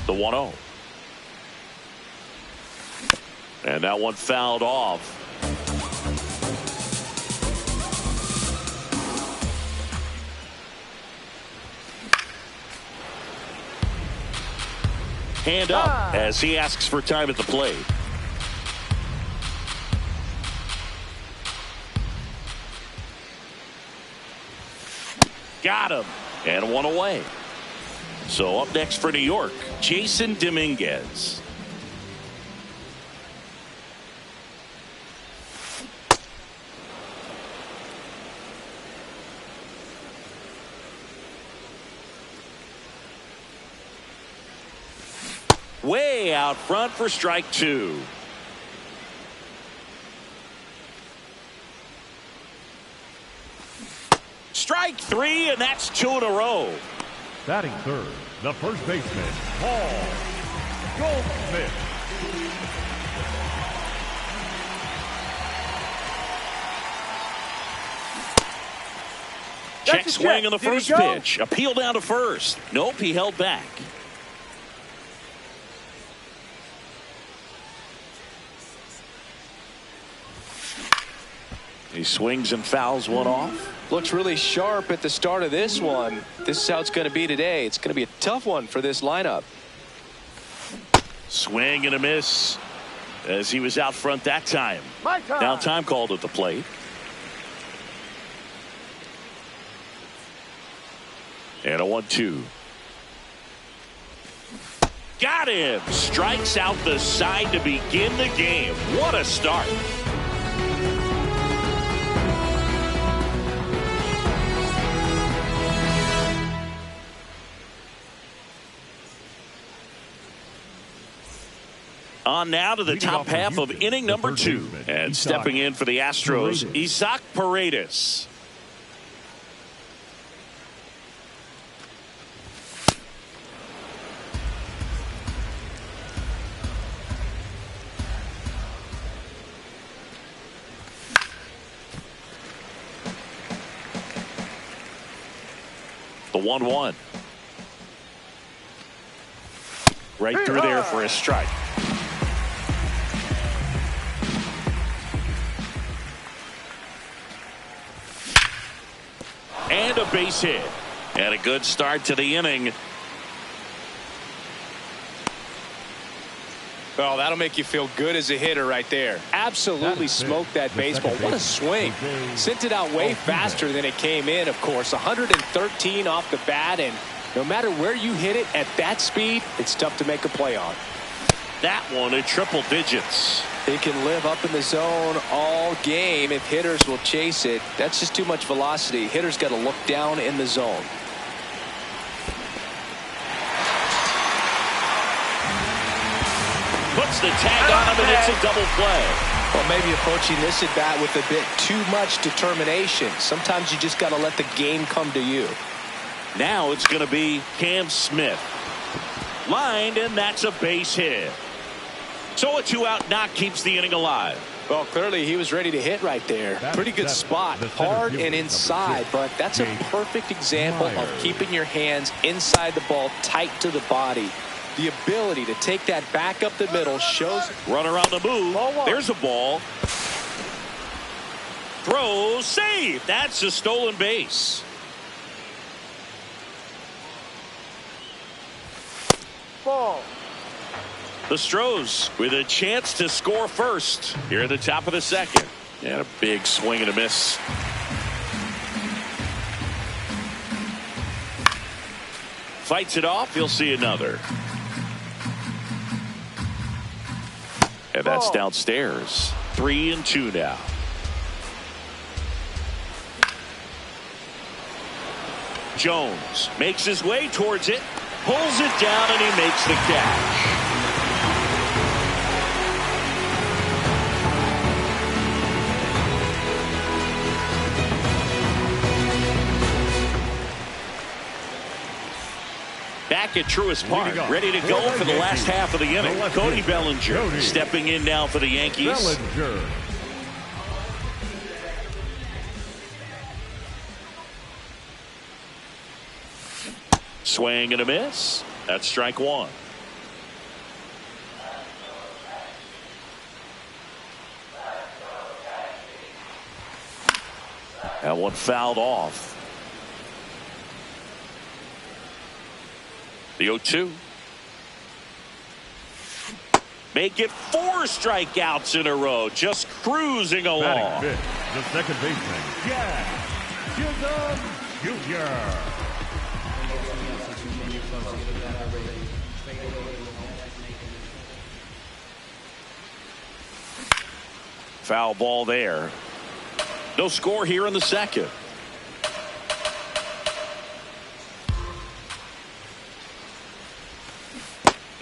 The 1-0. And that one fouled off. Hand up as he asks for time at the plate. Got him. And one away. So up next for New York, Jason Dominguez. Way out front for strike two. Strike three, and that's two in a row. Batting third, the first baseman, Paul Goldschmidt. Check swing on the first pitch. Appeal down to first. Nope, he held back. He swings and fouls one off. Looks really sharp at the start of this one. This is how it's going to be today. It's going to be a tough one for this lineup. Swing and a miss as he was out front that time. Now time called at the plate. And a 1-2. Got him. Strikes out the side to begin the game. What a start. On now to the top half of inning number 2. And stepping in for the Astros, Isaac Paredes. The 1-1. Right through there for a strike. And a base hit. And a good start to the inning. Oh, that'll make you feel good as a hitter right there. Absolutely smoked that baseball. What a swing. Sent it out way faster than it came in, of course. 113 off the bat, and no matter where you hit it at that speed, it's tough to make a play on. That one at triple digits. He can live up in the zone all game if hitters will chase it. That's just too much velocity. Hitters got to look down in the zone. Puts the tag on him, and it's a double play. Well, maybe approaching this at bat with a bit too much determination. Sometimes you just got to let the game come to you. Now it's going to be Cam Smith. Lined, and that's a base hit. So a 2-out knock keeps the inning alive. Well, clearly he was ready to hit right there. Pretty good spot, hard and inside, but that's a perfect example of keeping your hands inside the ball, tight to the body. The ability to take that back up the middle shows. Runner on the move. There's a ball. Throw, save. That's a stolen base. Ball. The Stros with a chance to score first here at the top of the second. And a big swing and a miss. Fights it off. You'll see another. And that's downstairs. 3-2 now. Jones makes his way towards it. Pulls it down, and he makes the catch. Back at Truist Park, ready to go for the last half of the inning. Cody Bellinger stepping in now for the Yankees. Swing and a miss. That's strike one. That one fouled off. The 0-2. Make it 4 strikeouts in a row. Just cruising along. Batting fifth, the second baseman, Jack Chisholm Jr. Foul ball there. No score here in the second.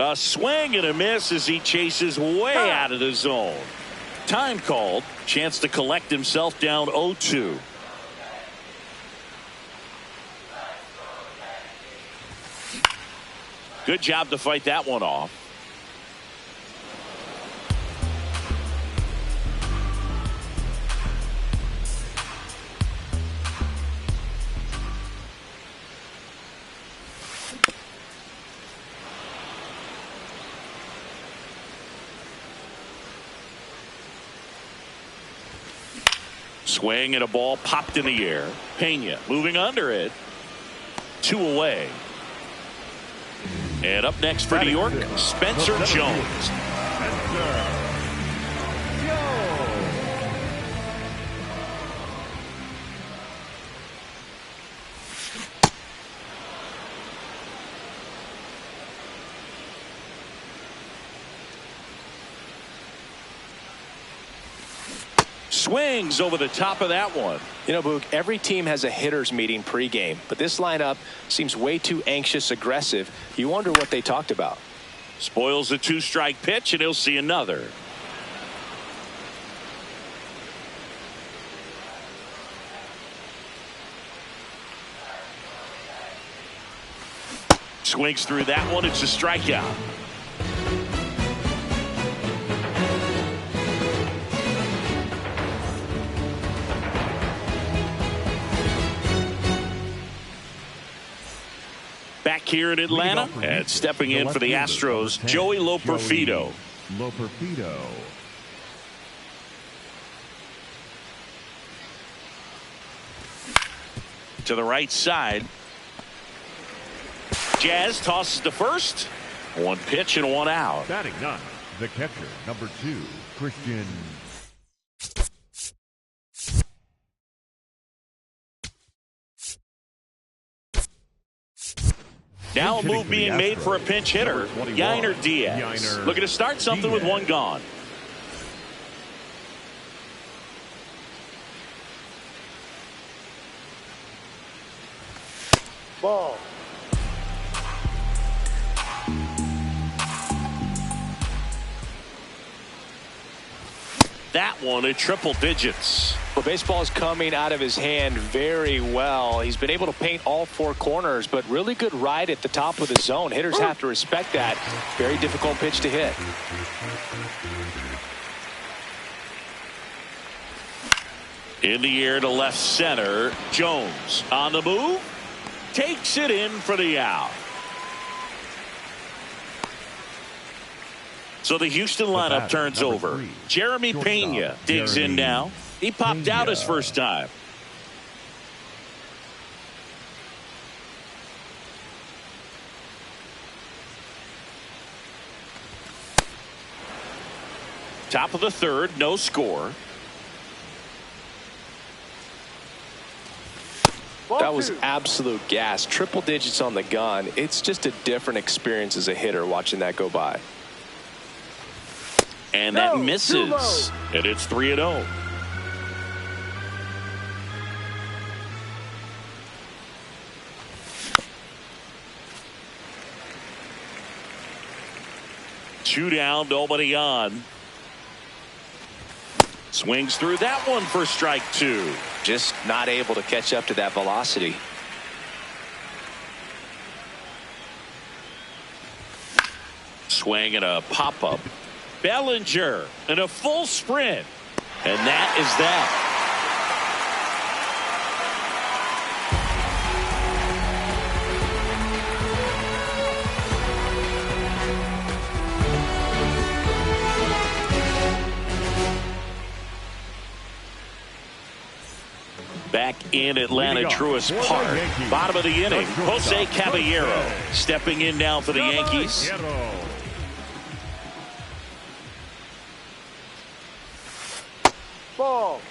A swing and a miss as he chases way out of the zone. Time called. Chance to collect himself down 0-2. Good job to fight that one off. Swing and a ball popped in the air. Pena moving under it. 2 away. And up next for New York, Spencer Jones. Swings over the top of that one. You know, Boog, every team has a hitters meeting pregame, but this lineup seems way too anxious, aggressive. You wonder what they talked about. Spoils a 2-strike pitch, and he'll see another. Swings through that one. It's a strikeout. Back here in Atlanta, and stepping in for the Astros, Joey Loperfido. To the right side. Jazz tosses to first. 1 pitch and 1 out. Batting ninth, the catcher, number 2, Christian. Now a move being made for a pinch hitter, Yainer Diaz. Looking to start something with 1 gone. Ball. That one at triple digits. Well, baseball is coming out of his hand very well. He's been able to paint all 4 corners, but really good ride at the top of the zone. Hitters have to respect that. Very difficult pitch to hit. In the air to left center. Jones on the move. Takes it in for the out. So the Houston lineup turns over. Jeremy Pena digs in now. He popped out his first time. Top of the third, no score. That was absolute gas. Triple digits on the gun. It's just a different experience as a hitter watching that go by. And that misses. And it's 3-0. Two down, nobody on. Swings through that one for strike 2. Just not able to catch up to that velocity. Swing and a pop-up. Bellinger and a full sprint. And that is that. back in Atlanta Truist Park. Bottom of the inning, Jose Caballero stepping in now for the Yankees. Ball.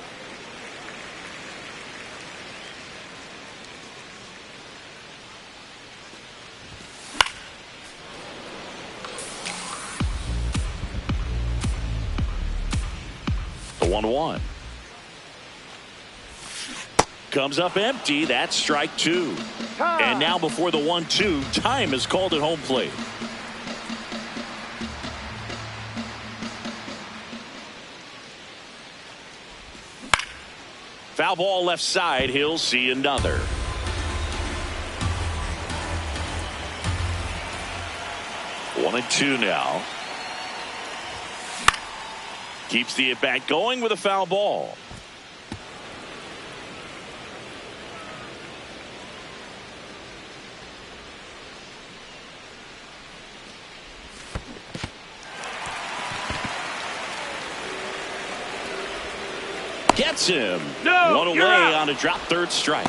The 1-1. Comes up empty. That's strike two. And now before the 1-2, time is called at home plate. Foul ball left side. He'll see another. One and two now. Keeps the at-bat going with a foul ball. Gets him. No, one away on a drop third strike.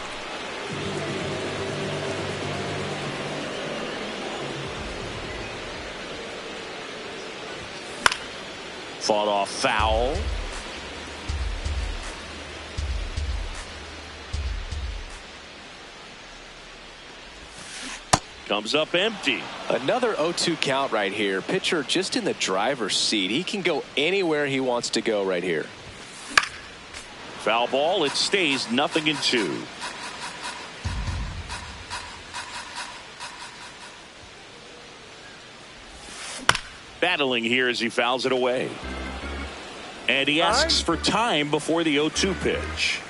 Fought off foul. Comes up empty. Another 0-2 count right here. Pitcher just in the driver's seat. He can go anywhere he wants to go right here. Foul ball. It stays 0-2. Battling here as he fouls it away. And he asks for time before the 0-2 pitch.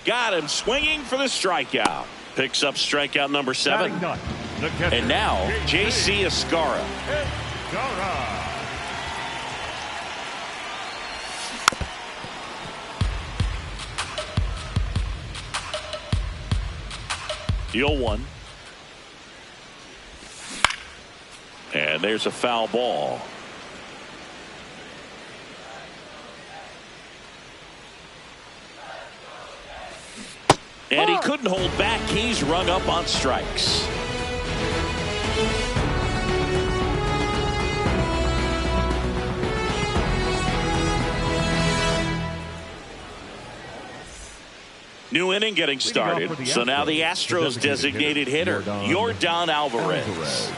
Got him swinging for the strikeout. Picks up strikeout number 7. And now J.C. Escarra. The 0-1. And there's a foul ball. And he couldn't hold back. He's rung up on strikes. New inning getting started. So now the Astros designated hitter, Yordan Alvarez.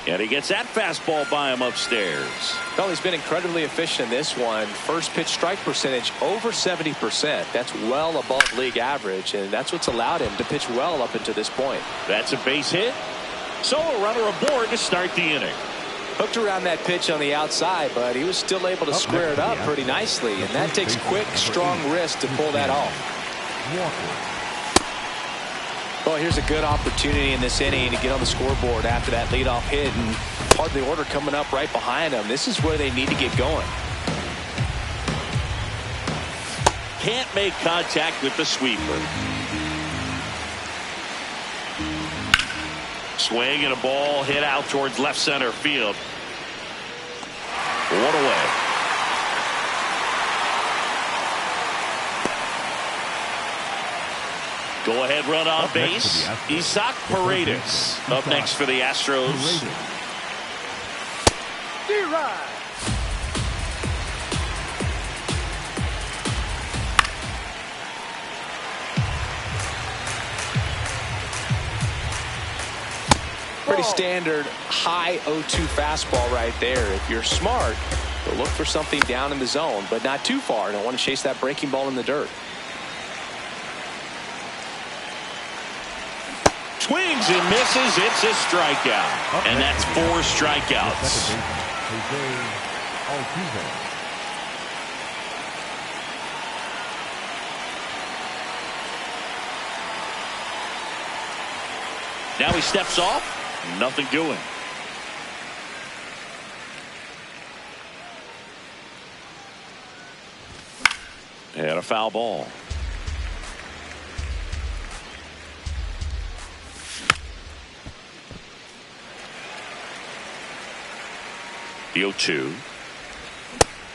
And he gets that fastball by him upstairs. Well, he's been incredibly efficient in this one. First pitch strike percentage over 70%. That's well above league average, and that's what's allowed him to pitch well up until this point. That's a base hit. So a runner aboard to start the inning. Hooked around that pitch on the outside, but he was still able to square it up pretty nicely, and that takes quick, strong wrist to pull that off. Well, here's a good opportunity in this inning to get on the scoreboard after that leadoff hit, and part of the order coming up right behind them. This is where they need to get going. Can't make contact with the sweeper. Swing and a ball hit out towards left center field. One away. Go ahead run on base. Isaac Paredes up next for the Astros. Pretty standard high 0-2 fastball right there. If you're smart, you'll look for something down in the zone, but not too far. Don't want to chase that breaking ball in the dirt. Swings and misses. It's a strikeout. And that's 4 strikeouts. Now he steps off. Nothing doing. And a foul ball. The 0-2.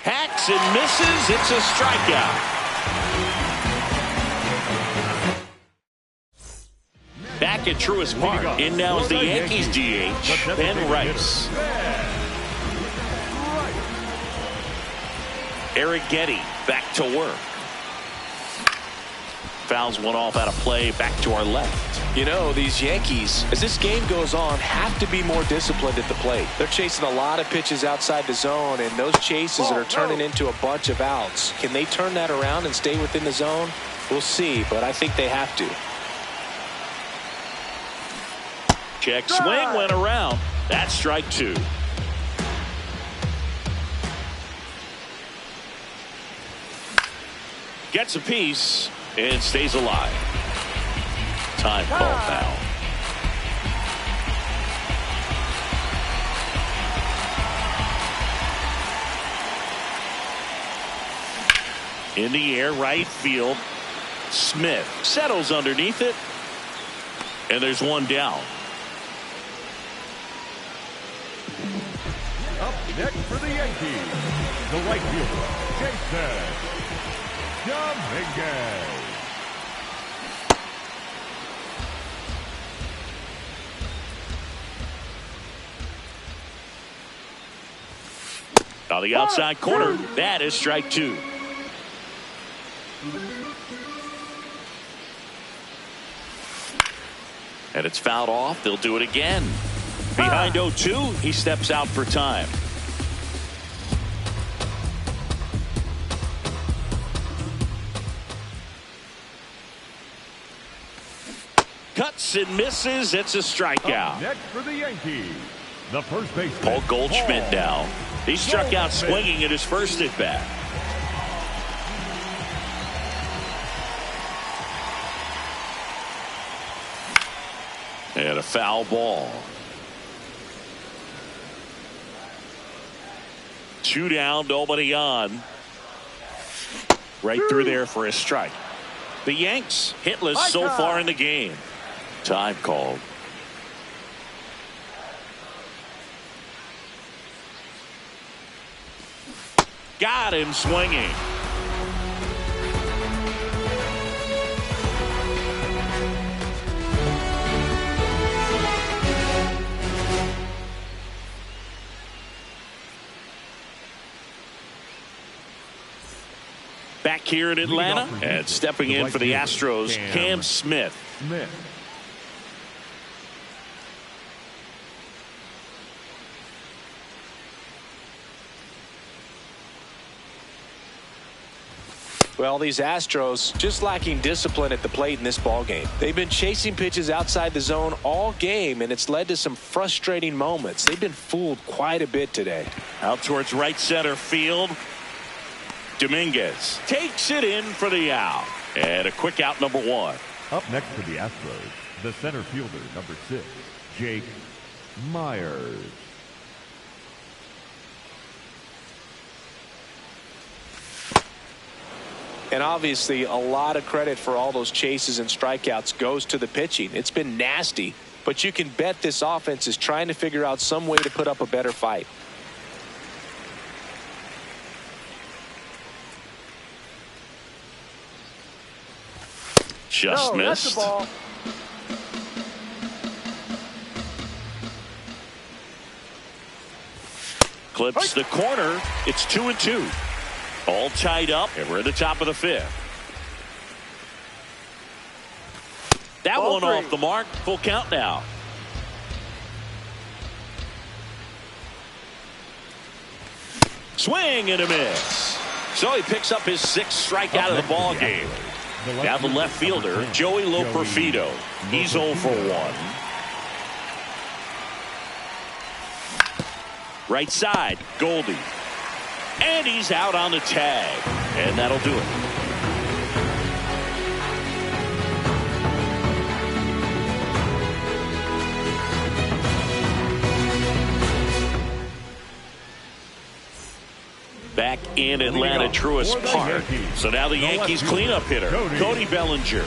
Hacks and misses. It's a strikeout. Back at Truist Park. In now is the Yankees DH, Ben Rice. Eric Getty back to work. Fouls one off out of play. Back to our left. You know, these Yankees, as this game goes on, have to be more disciplined at the plate. They're chasing a lot of pitches outside the zone, and those chases that are turning into a bunch of outs. Can they turn that around and stay within the zone? We'll see, but I think they have to. Check swing went around. That's strike 2. Gets a piece and stays alive. Time call now. In the air, right field. Smith settles underneath it. And there's one down. Up next for the Yankees, the right fielder, Jason Dominguez. On the outside corner, that is strike 2. And it's fouled off. They'll do it again. Behind 0-2, he steps out for time. Cuts and misses. It's a strikeout. Next for the Yankees, the first baseman, Paul Goldschmidt now. He struck out swinging at his first at bat. And a foul ball. 2 down, nobody on. Right through there for a strike. The Yanks hitless so far in the game. Time called. Got him swinging. Back here in Atlanta and stepping in for the Astros, Cam Smith. Well, these Astros just lacking discipline at the plate in this ballgame. They've been chasing pitches outside the zone all game, and it's led to some frustrating moments. They've been fooled quite a bit today. Out towards right center field. Dominguez takes it in for the out. And a quick out, number 1. Up next for the Astros, the center fielder, number 6, Jake Myers. And obviously, a lot of credit for all those chases and strikeouts goes to the pitching. It's been nasty, but you can bet this offense is trying to figure out some way to put up a better fight. Just missed. That's the ball. Clips the corner. It's 2-2. All tied up, and we're at the top of the 5th. That Ball one 3. off the mark. Full count now. Swing and a miss. So he picks up his 6th strikeout of the ball game. Now the left fielder, Joey Loperfido. He's 0 for 1. Right side, Goldie. And he's out on the tag. And that'll do it. Back in Atlanta, Truist Park. So now the Yankees cleanup hitter, Cody Bellinger.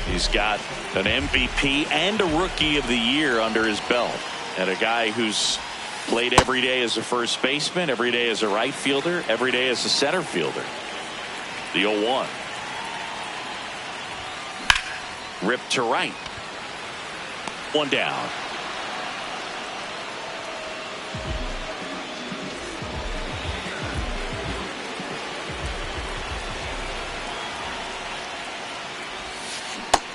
He's got an MVP and a Rookie of the Year under his belt. And a guy who's Played every day as a first baseman, every day as a right fielder, every day as a center fielder. The 0-1. Ripped to right. One down.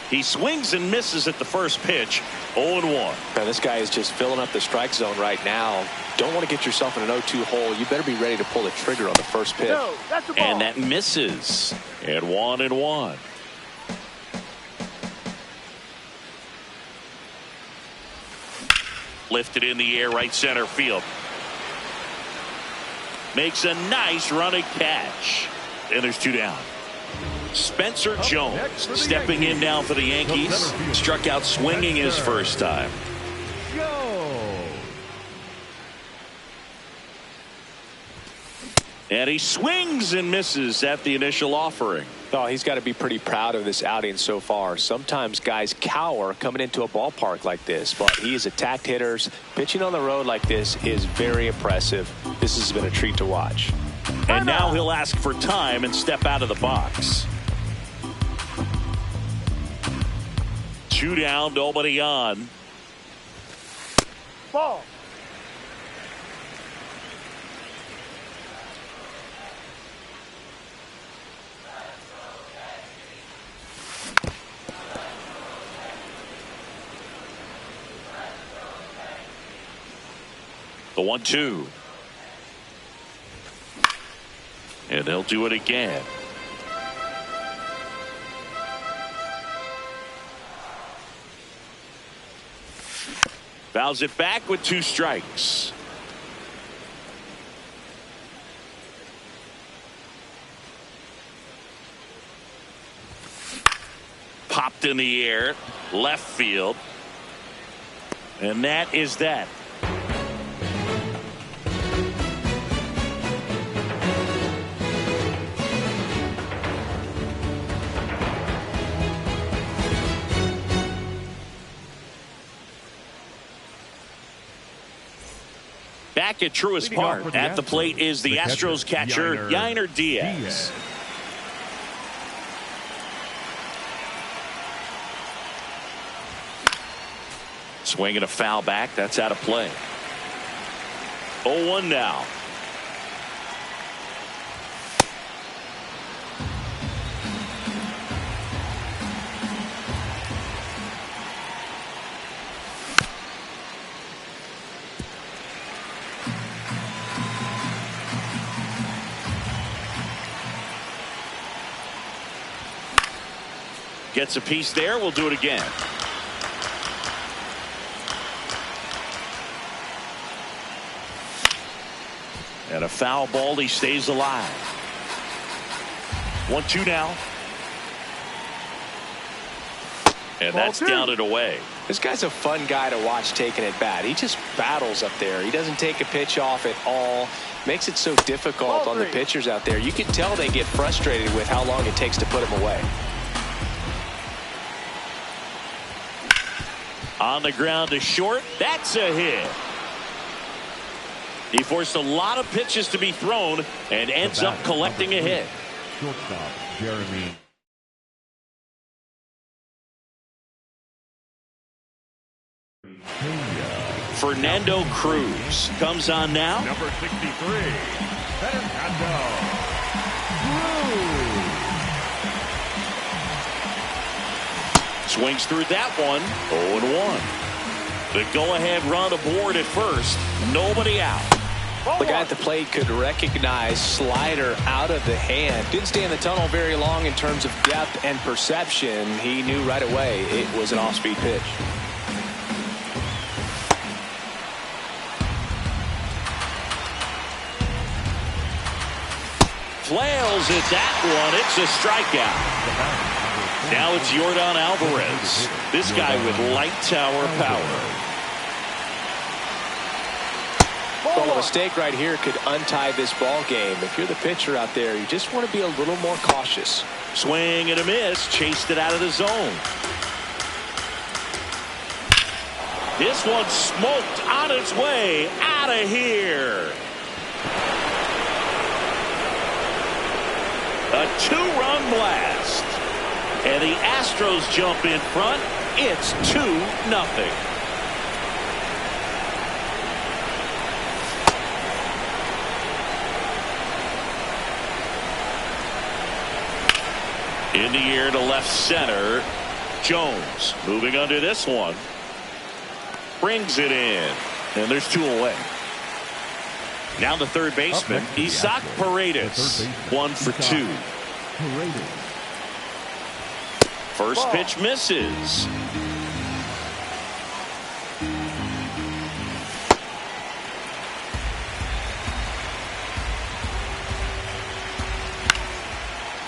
He swings and misses at the first pitch. 0-1. Now this guy is just filling up the strike zone right now. Don't want to get yourself in an 0-2 hole. You better be ready to pull the trigger on the first pitch. No, that's a ball. And that misses. And 1-1. Lifted in the air, right center field. Makes a nice running catch. And there's 2 down. Spencer Jones stepping in now for the Yankees. Struck out swinging his first time. And he swings and misses at the initial offering. Oh, he's got to be pretty proud of this outing so far. Sometimes guys cower coming into a ballpark like this, but he has attacked hitters. Pitching on the road like this is very impressive. This has been a treat to watch. And now he'll ask for time and step out of the box. 2 down, nobody on. Ball. The 1-2. And they'll do it again. Fouls it back with 2 strikes. Popped in the air, left field. And that is that. Back at Truist Park at the plate is the Astros catcher Wikeyyyy Diaz. Swinging a foul back. That's out of play. 0-1 now. Gets a piece there. We'll do it again. And a foul ball. He stays alive. 1-2 now. And that's down and away. This guy's a fun guy to watch taking at bat. He just battles up there. He doesn't take a pitch off at all. Makes it so difficult on the pitchers out there. You can tell they get frustrated with how long it takes to put him away. On the ground to short. That's a hit. He forced a lot of pitches to be thrown and ends up collecting a hit. Shortstop Jeremy. Fernando Cruz comes on now. Number 63, Fernando Cruz. Swings through that one. 0-1. The go-ahead run aboard at first. Nobody out. The guy at the plate could recognize slider out of the hand. Didn't stay in the tunnel very long in terms of depth and perception. He knew right away it was an off-speed pitch. Flails at that one. It's a strikeout. Now it's Yordan Alvarez. This guy with light tower power. Well, a mistake right here could untie this ball game. If you're the pitcher out there, you just want to be a little more cautious. Swing and a miss. Chased it out of the zone. This one smoked on its way out of here. A 2-run blast. And the Astros jump in front. It's 2-0. In the air to left center. Jones moving under this one. Brings it in. And there's 2 away. Now the third baseman, Isaac Paredes. 1 for 2. First pitch misses.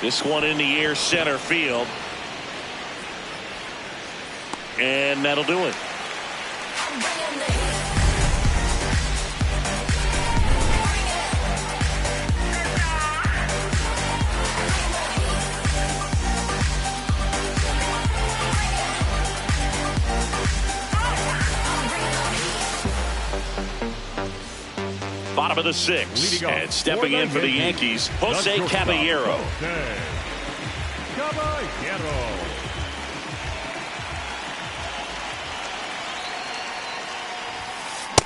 This one in the air center field. And that'll do it. Bottom of the 6th, and stepping in for the Yankees, Jose Caballero.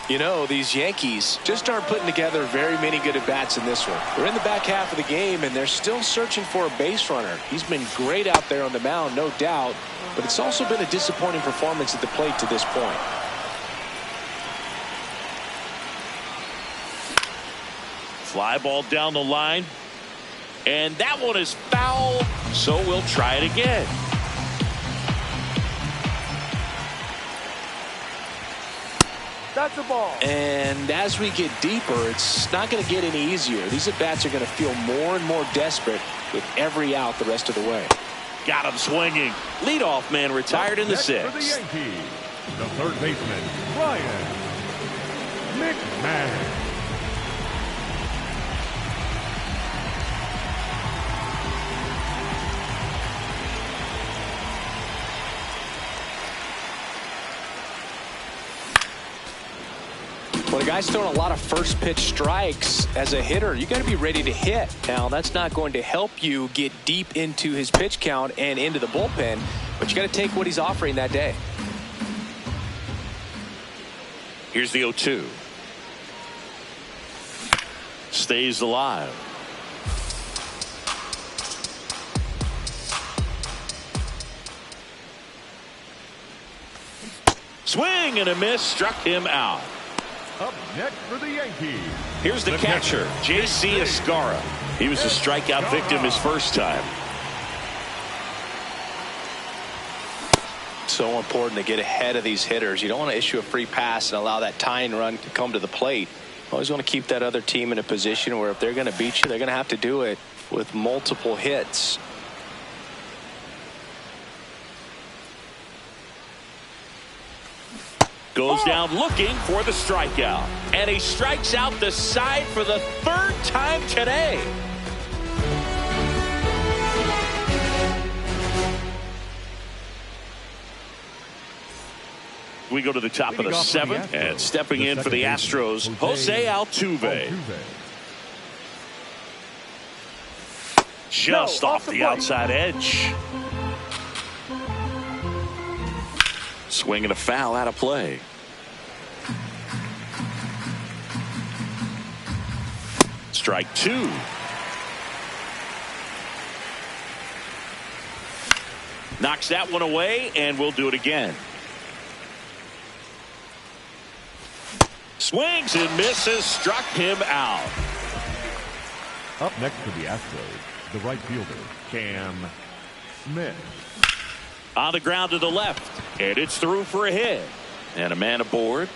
You know, these Yankees just aren't putting together very many good at-bats in this one. They're in the back half of the game, and they're still searching for a base runner. He's been great out there on the mound, no doubt, but it's also been a disappointing performance at the plate to this point. Fly ball down the line, and that one is foul, so we'll try it again. That's a ball. And as we get deeper, it's not going to get any easier. These at-bats are going to feel more and more desperate with every out the rest of the way. Got him swinging. Leadoff man retired in the 6th. For the Yankees, the third baseman, Ryan McMahon. Well, the guy's throwing a lot of first pitch strikes as a hitter. You got to be ready to hit. Now, that's not going to help you get deep into his pitch count and into the bullpen, but you got to take what he's offering that day. Here's the 0-2. Stays alive. Swing and a miss, struck him out. Up next for the Yankees. Here's the catcher, J.C. Escarra. He was a strikeout victim his first time. So important to get ahead of these hitters. You don't want to issue a free pass and allow that tying run to come to the plate. Always want to keep that other team in a position where if they're going to beat you, they're going to have to do it with multiple hits. Goes down looking for the strikeout. And he strikes out the side for the 3rd time today. We go to the top of the 7th, and stepping in for the Astros, Jose Altuve. Just off the outside edge. Swing and a foul out of play. Strike 2. Knocks that one away, and we'll do it again. Swings and misses, struck him out. Up next for the Astros, the right fielder, Cam Smith. On the ground to the left, and it's through for a hit. And a man aboard.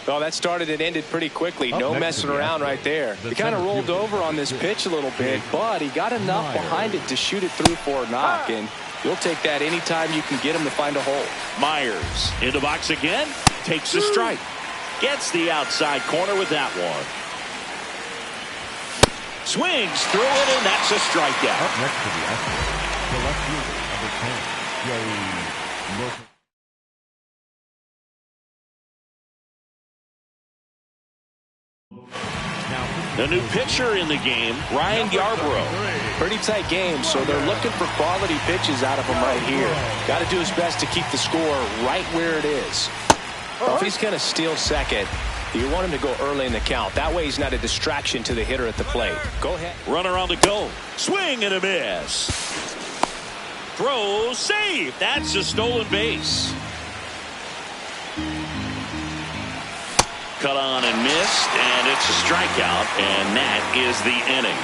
Well, that started and ended pretty quickly. No messing around right there. He kind of rolled over on this pitch a little bit, but he got enough behind it to shoot it through for a knock. And you'll take that anytime you can get him to find a hole. Myers in the box again. Takes a strike. Gets the outside corner with that one. Swings through it, and that's a strikeout. Up next to the Astros, the left fielder, number 10, Joey Morton. The new pitcher in the game, Ryan Yarbrough. Pretty tight game, so they're looking for quality pitches out of him right here. Got to do his best to keep the score right where it is. Well, if he's going to steal second, you want him to go early in the count. That way he's not a distraction to the hitter at the plate. Go ahead. Runner on the go. Swing and a miss. Throw, save. That's a stolen base. Cut on and missed, and it's a strikeout, and that is the inning.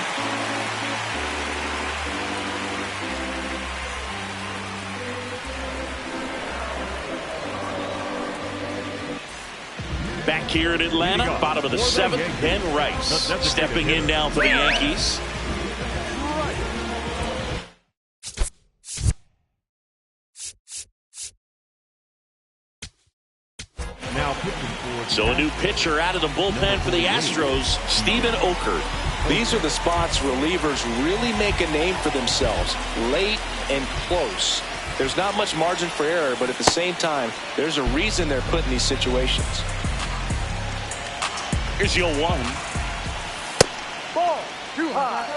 Back here in Atlanta, bottom of the seventh, Ben Rice stepping in now for the Yankees. So a new pitcher out of the bullpen for the Astros, Steven Okert. These are the spots relievers really make a name for themselves, late and close. There's not much margin for error, but at the same time, there's a reason they're put in these situations. Here's the 0-1. Ball, too high.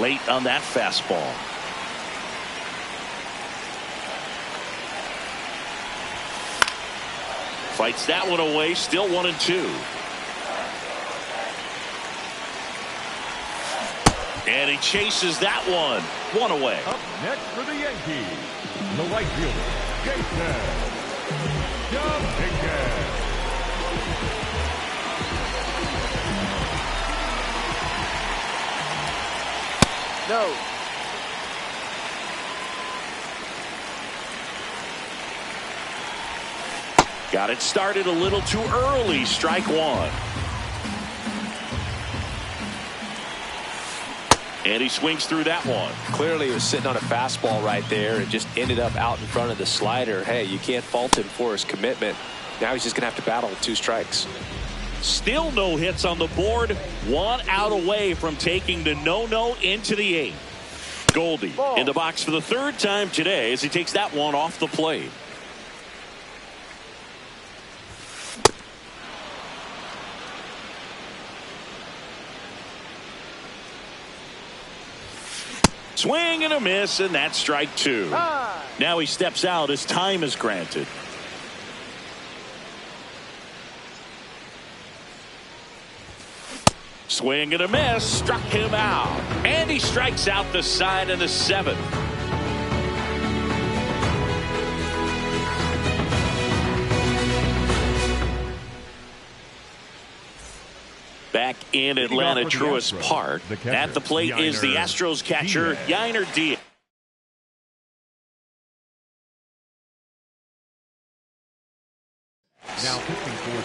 Late on that fastball. Fights that one away, still 1-2. And he chases that one. One away. Up next for the Yankees, the right fielder, Jason Jenkins. No. Got it started a little too early. Strike one. And he swings through that one. Clearly he was sitting on a fastball right there and just ended up out in front of the slider. Hey, you can't fault him for his commitment. Now he's just going to have to battle with 2 strikes. Still no hits on the board. 1 out away from taking the no-no into the 8th. Goldie in the box for the 3rd time today as he takes that one off the plate. Swing and a miss, and that's strike 2. Now he steps out as time is granted. Swing and a miss, struck him out. And he strikes out the side of the 7th. Back in Atlanta, Truist Park. At the plate is the Astros catcher, Yainer Diaz.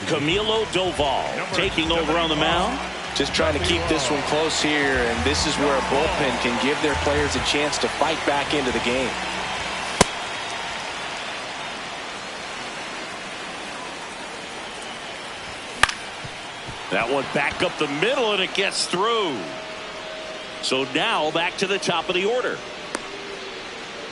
Camilo Doval taking over on the mound. Just trying to keep this one close here, and this is where a bullpen can give their players a chance to fight back into the game. That one back up the middle, and it gets through. So now back to the top of the order.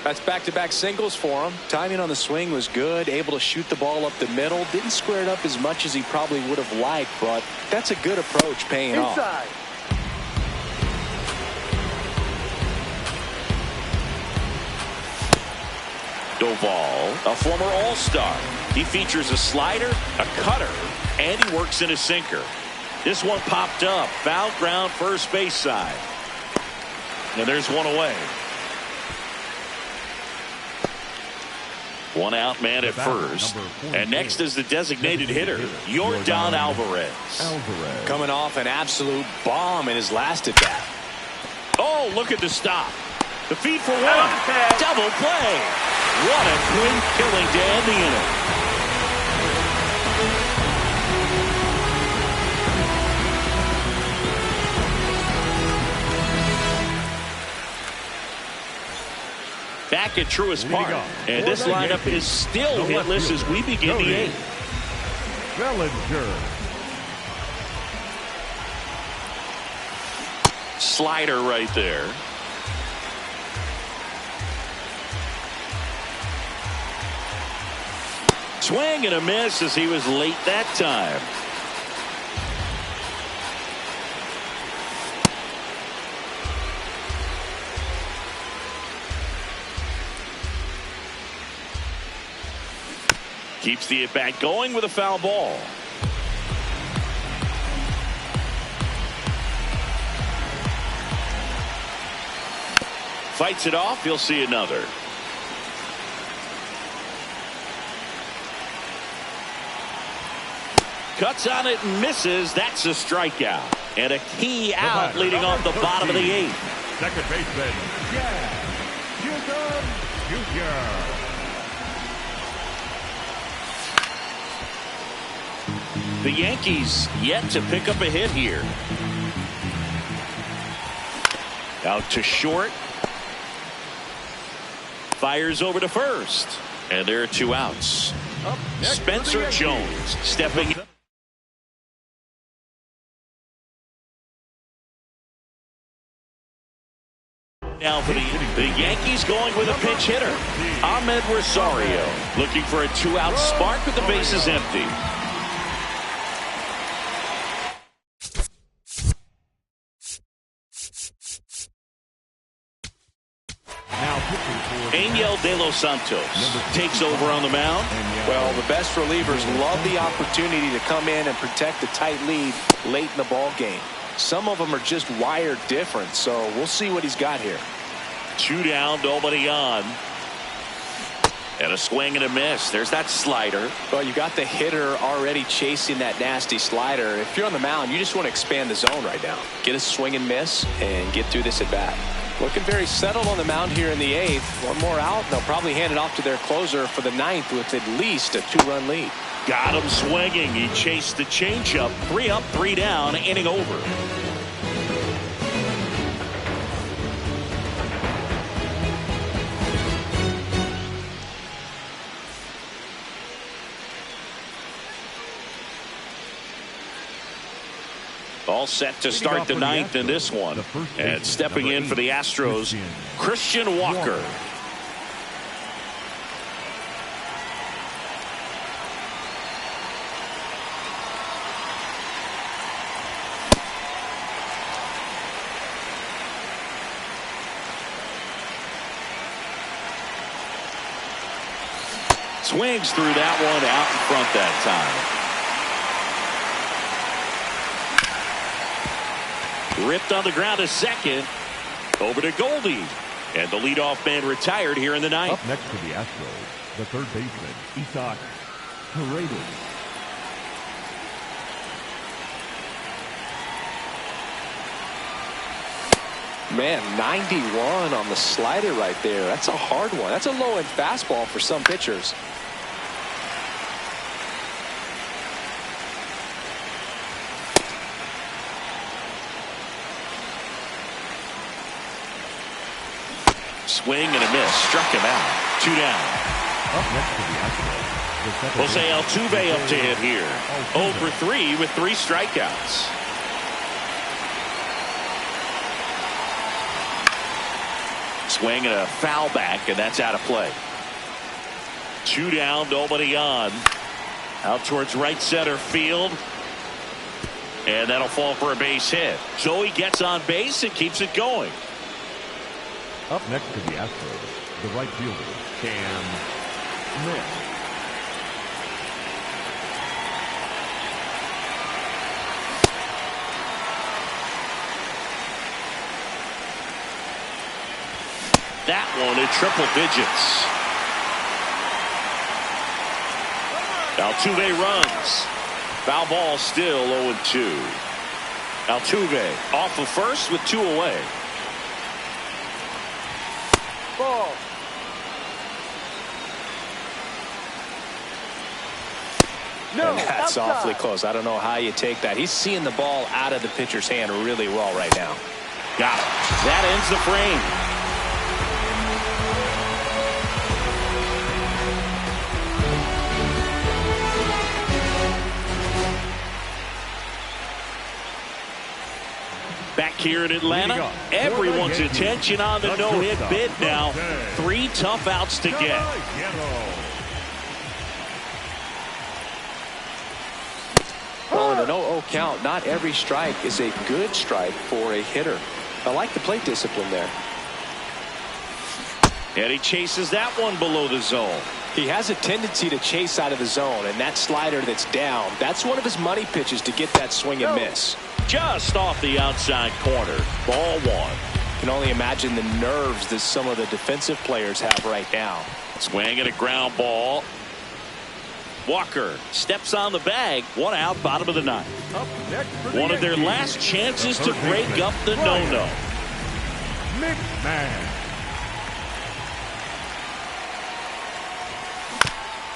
That's back-to-back singles for him. Timing on the swing was good. Able to shoot the ball up the middle. Didn't square it up as much as he probably would have liked, but that's a good approach paying off. Doval, a former All-Star. He features a slider, a cutter, and he works in a sinker. This one popped up. Foul ground, first base side. And there's one away. 1 out, man at first. And next is the designated hitter, Yordan Alvarez. Coming off an absolute bomb in his last at bat. Oh, look at the stop. The feed for 1. Double play. What a quick killing to end the inning. Back at Truist Park, and this lineup is still hitless as we begin the 8th. Bellinger. Slider right there. Swing and a miss as he was late that time. Keeps the at-bat going with a foul ball. Fights it off. He'll see another. Cuts on it and misses. That's a strikeout. And a key out leading off the bottom of the 8th. Second baseman, Jr. The Yankees yet to pick up a hit here. Out to short. Fires over to first. And there are 2 outs. Spencer Jones stepping in. Now for the Yankees going with a pinch hitter. Ahmed Rosario looking for a 2-out spark with the bases empty. Angel De Los Santos takes over on the mound. Well, the best relievers love the opportunity to come in and protect a tight lead late in the ball game. Some of them are just wired different, so we'll see what he's got here. 2 down, nobody on. And a swing and a miss. There's that slider. Well, you got the hitter already chasing that nasty slider. If you're on the mound, you just want to expand the zone right now. Get a swing and miss and get through this at bat. Looking very settled on the mound here in the 8th. One more out, and they'll probably hand it off to their closer for the 9th with at least a 2-run lead. Got him swinging. He chased the changeup. 3 up, 3 down, inning over. All set to start the 9th in this one. And stepping in for the Astros, Christian Walker. Swings through that one out in front that time. Ripped on the ground a second. Over to Goldie. And the leadoff man retired here in the 9th. Up next to the Astros, the third baseman, Isaac Paredes. Man, 91 on the slider right there. That's a hard one. That's a low-end fastball for some pitchers. Swing and a miss. Struck him out. 2 down. Up next to the Astros, Jose Altuve up to hit here. 0 for 3 with 3 strikeouts. Swing and a foul back, and that's out of play. 2 down, nobody on. Out towards right center field. And that'll fall for a base hit. Joey gets on base and keeps it going. Up next to the Astros, the right fielder, Cam Smith. That one in triple digits. Altuve runs. Foul ball still 0-2. Altuve off of first with 2 away. Ball. No, and that's outside. awfully close. I don't know how you take that. He's seeing the ball out of the pitcher's hand really well right now. Got it. That ends the frame. Back here in Atlanta, everyone's attention on the no-hit bid now. 3 tough outs to get. Well, in an 0-0 count, not every strike is a good strike for a hitter. I like the plate discipline there. And he chases that one below the zone. He has a tendency to chase out of the zone, and that slider that's down, that's one of his money pitches to get that swing and miss. Just off the outside corner. Ball one. You can only imagine the nerves that some of the defensive players have right now. Swing and a ground ball. Walker steps on the bag. One out, bottom of the ninth. One of their last chances to break up the no-no. McMahon.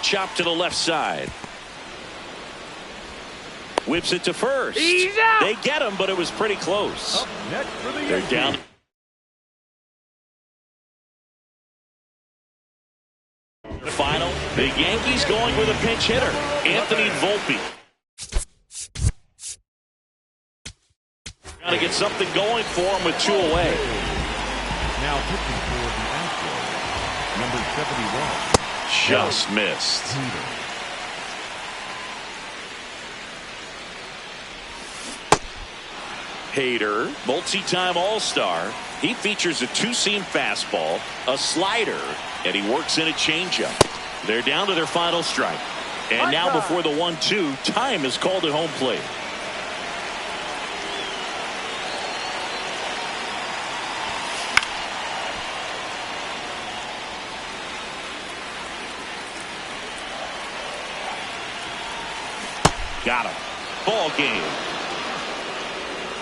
Chop to the left side. Whips it to first. They get him, but it was pretty close. They're down. Final, the Yankees going with a pinch hitter, Anthony Volpe. Got to get something going for him with 2 away. Now pitching for the Astros, number 71. Just missed. Hader, multi-time All-Star. He features a 2-seam fastball, a slider, and he works in a changeup. They're down to their final strike. And now before the 1-2, time is called at home plate. Got him. Ball game.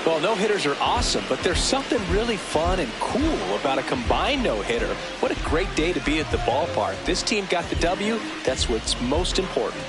Well, no-hitters are awesome, but there's something really fun and cool about a combined no-hitter. What a great day to be at the ballpark. This team got the W. That's what's most important.